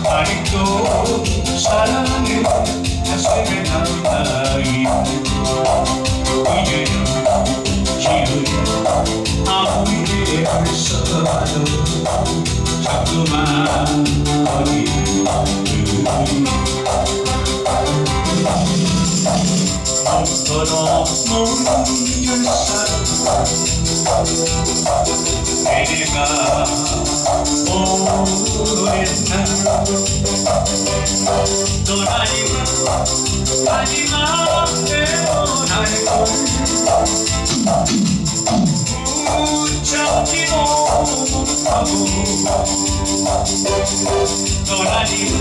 아직도 사랑에 가슴에 남아있는 이제는 지금 아무리 애써봐도 자꾸만 어디든 너처럼 모르는 사람 내가 오랬나 넌 하지마 깨어날걸 붙잡지도 못하고 넌 하지마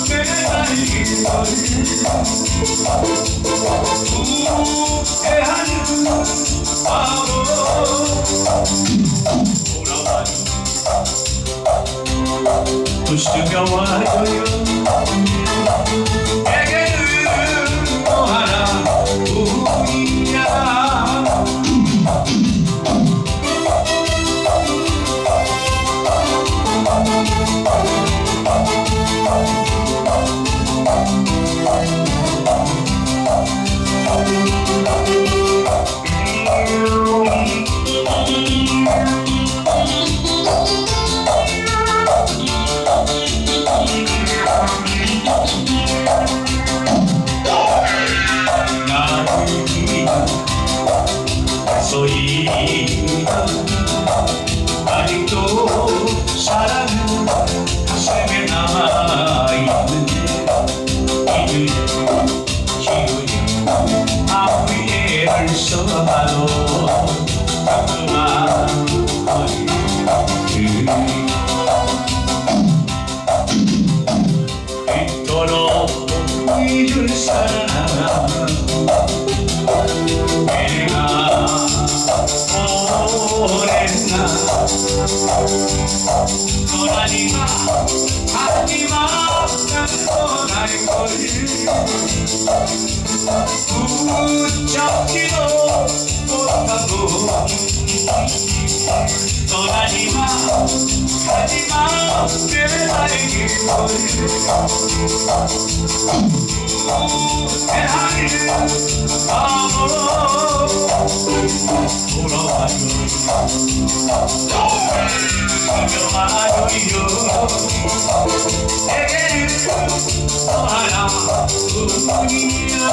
깨달을걸 후회하는 바보 부스겨워요 내게는 또 하나뿐이야 아직도 사랑은 가슴에 남아있는데 이제는 기운이 아무리 애를 써봐도 자꾸만 이토록 잊을 사람 내가 오랬나 넌 하지마 떠날걸 붙잡지도 못하고 넌 하지마 깨달을걸 후회하는 바보 돌아와요 내게는 또 하나뿐이야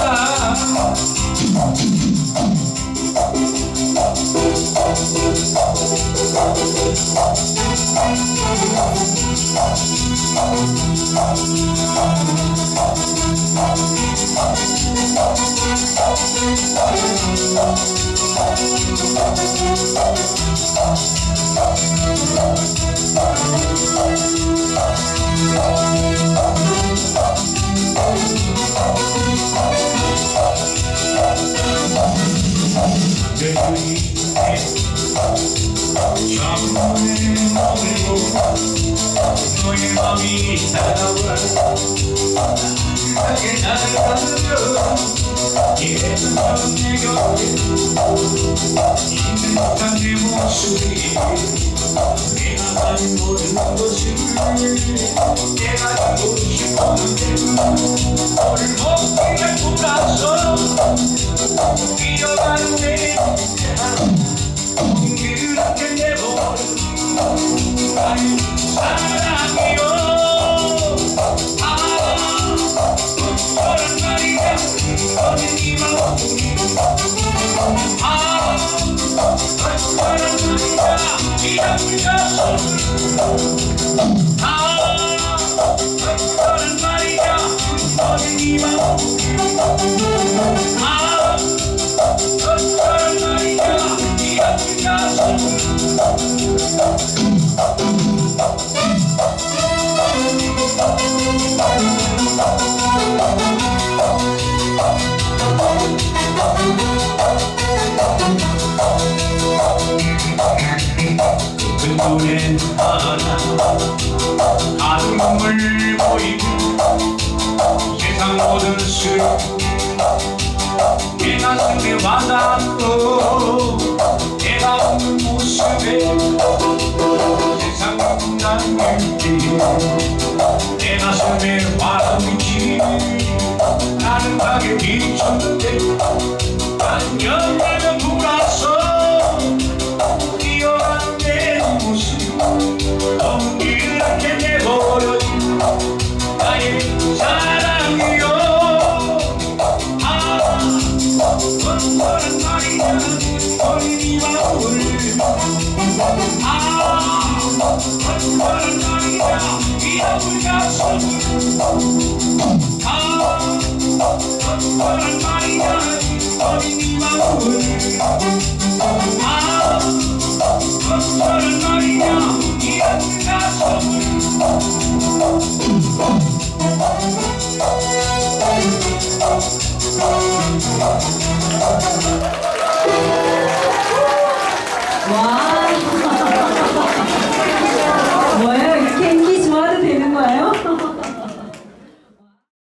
너의 맘이 따라와 나게 나를 가르쳐 예전처럼 내 곁에 있는 듯한 내 모습이 내가 가진 모든 것을 내가 갖고 싶었는데 너를 먹기에 돌아서 뛰어가는데 그렇게 내버린 나의 사랑이요 그런 말이야 너는 이만 그런 말이야 예쁜 가슴 어쩌란 말이야 어린 이 마음 어쩌란 말이야 예쁜 가슴 눈에 하나 가슴 눈물 보이고 세상 모든 술 내 가슴에 와닿고 내가 없는 모습에 세상 난일지 내 가슴에 와닿는지 나는 가게 비쳤는데 난 영원히 돌아서 뛰어간 내 모습 너무 이렇게 내버려진 나의 사랑이여 어쩌란 말이야 어린 이 마음을 어쩌란 말이야 이 아픈 가슴 어쩌란 말이야 어린 이 마음을 어쩌란 말이야 이 아픈 가슴을